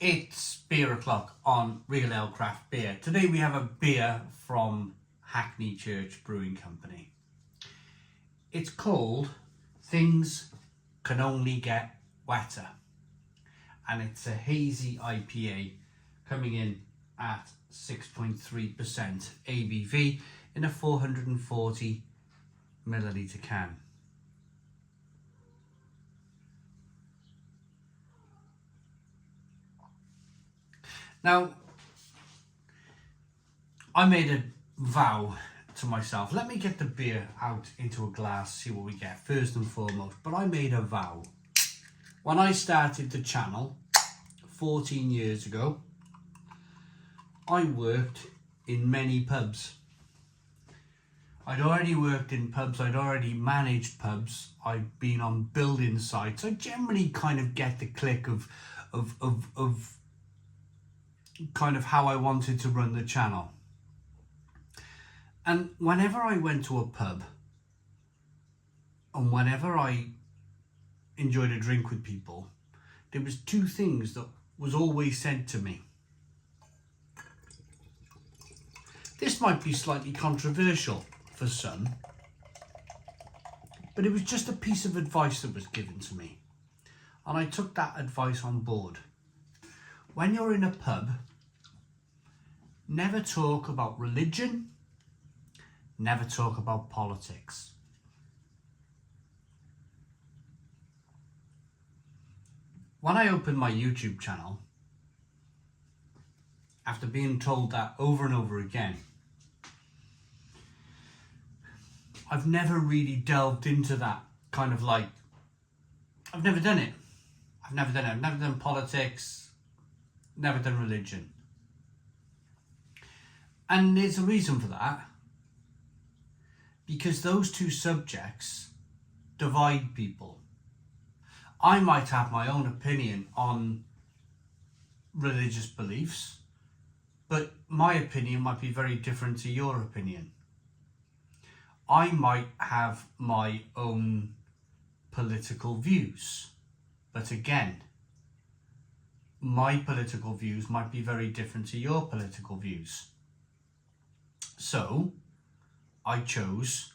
It's beer o'clock on Real Ale Craft Beer. Today we have a beer from Hackney Church Brewing Company. It's called Things Can Only Get Wetter, and it's a Hazy IPA coming in at 6.3% ABV in a 440 milliliter can. Now, I made a vow to myself. Let me get the beer out into a glass, see what we get first and foremost. But I made a vow. When I started the channel 14 years ago, I worked in many pubs. I'd already worked in pubs, I'd already managed pubs, I'd been on building sites. I generally kind of get the click of kind of how I wanted to run the channel. And whenever I went to a pub and whenever I enjoyed a drink with people, there was two things that was always said to me. This might be slightly controversial for some, but it was just a piece of advice that was given to me, and I took that advice on board. When you're in a pub, never talk about religion, never talk about politics. When I opened my YouTube channel, after being told that over and over again, I've never really delved into that kind of like, I've never done it. I've never done politics, never done religion. And there's a reason for that. Because those two subjects divide people. I might have my own opinion on religious beliefs, but my opinion might be very different to your opinion. I might have my own political views, but again, my political views might be very different to your political views. So I chose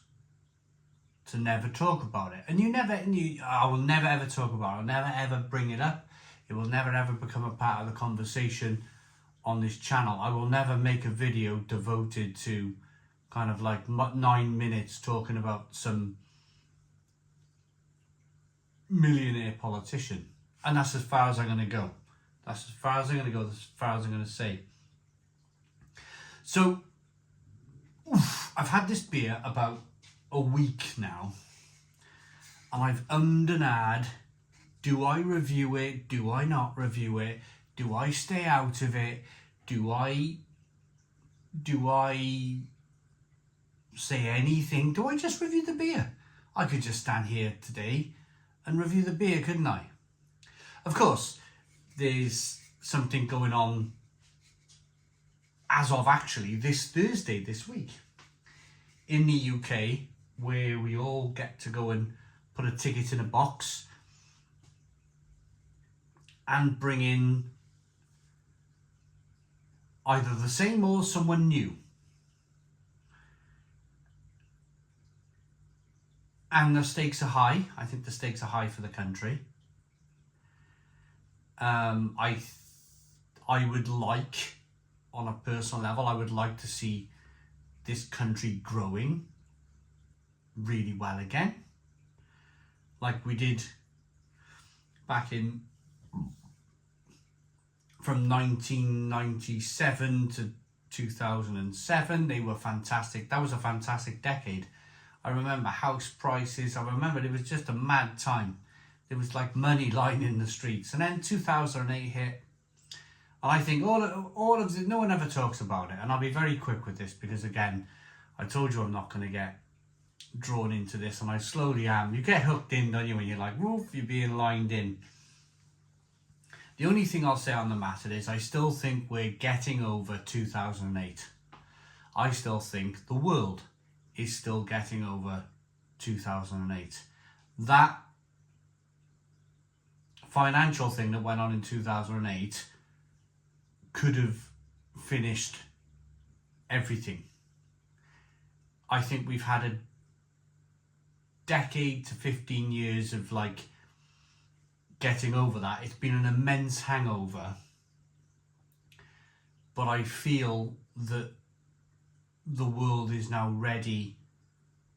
to never talk about it. And I will never ever talk about it. I'll never ever bring it up. It will never ever become a part of the conversation on this channel. I will never make a video devoted to kind of like 9 minutes talking about some millionaire politician. And that's as far as I'm going to go. That's as far as I'm going to go. That's as far as I'm going to say. So, I've had this beer about a week now, and I've ummed and ahed. Do I review it? Do I not review it? Do I stay out of it? Do I say anything? Do I just review the beer? I could just stand here today and review the beer, couldn't I? Of course, there's something going on as of actually this Thursday this week in the UK, where we all get to go and put a ticket in a box and bring in either the same or someone new. And the stakes are high. I think the stakes are high for the country. I would like, on a personal level, I would like to see this country growing really well again, like we did back in from 1997 to 2007. They were fantastic. That was a fantastic decade. I remember house prices. I remember it was just a mad time. There was like money lying in the streets. And then 2008 hit. And I think all of it, no one ever talks about it. And I'll be very quick with this because, again, I told you I'm not going to get drawn into this, and I slowly am. You get hooked in, don't you, when you're like, woof, you're being lined in. The only thing I'll say on the matter is I still think we're getting over 2008. I still think the world is still getting over 2008. That financial thing that went on in 2008 could have finished everything. I think we've had a decade to 15 years of like getting over that. It's been an immense hangover, but I feel that the world is now ready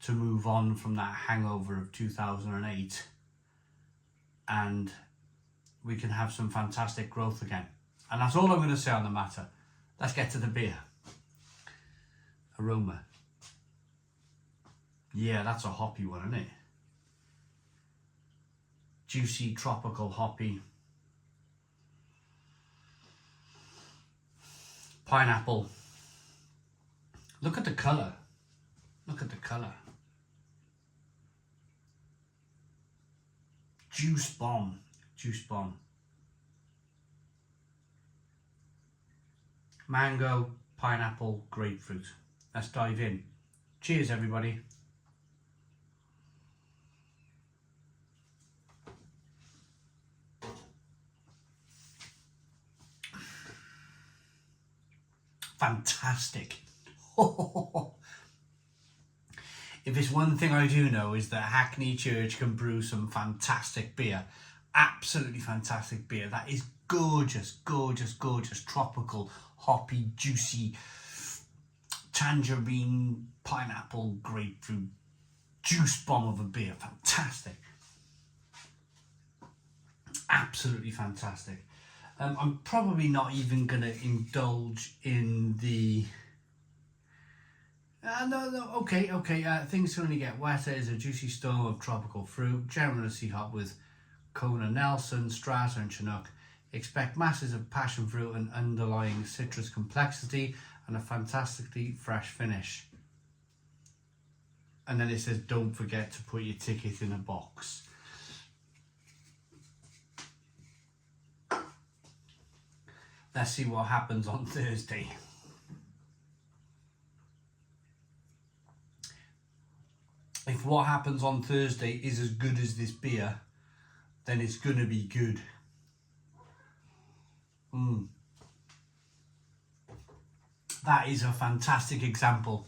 to move on from that hangover of 2008, and we can have some fantastic growth again. And that's all I'm going to say on the matter. Let's get to the beer. Aroma. Yeah, that's a hoppy one, isn't it? Juicy, tropical, hoppy. Pineapple. Look at the colour. Look at the colour. Juice bomb. Juice bomb. Mango, pineapple, grapefruit. Let's dive in. Cheers, everybody. Fantastic. If it's one thing I do know is that Hackney Church can brew some fantastic beer. Absolutely fantastic beer. That is gorgeous, gorgeous, gorgeous, tropical, hoppy, juicy, tangerine, pineapple, grapefruit, juice bomb of a beer. Fantastic. Absolutely fantastic. I'm probably not even going to indulge in the... okay. Things only get wetter is a juicy storm of tropical fruit, generously hopped with Kona Nelson, Strata and Chinook. Expect masses of passion fruit and underlying citrus complexity and a fantastically fresh finish. And then it says, don't forget to put your ticket in a box. Let's see what happens on Thursday. If what happens on Thursday is as good as this beer, then it's going to be good. That is a fantastic example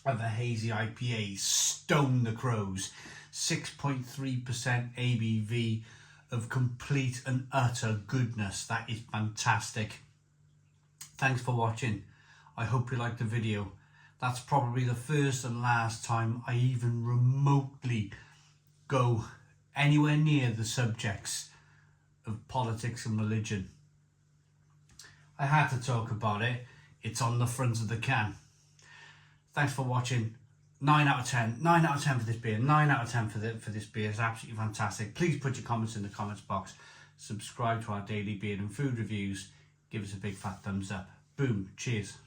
of a Hazy IPA. Stone the crows. 6.3% ABV of complete and utter goodness. That is fantastic. Thanks for watching. I hope you liked the video. That's probably the first and last time I even remotely go anywhere near the subjects of politics and religion. I had to talk about it. It's on the front of the can. Thanks for watching. 9 out of 10. 9 out of 10 for this beer. 9 out of 10 for this beer. It's absolutely fantastic. Please put your comments in the comments box. Subscribe to our daily beer and food reviews. Give us a big fat thumbs up. Boom. Cheers.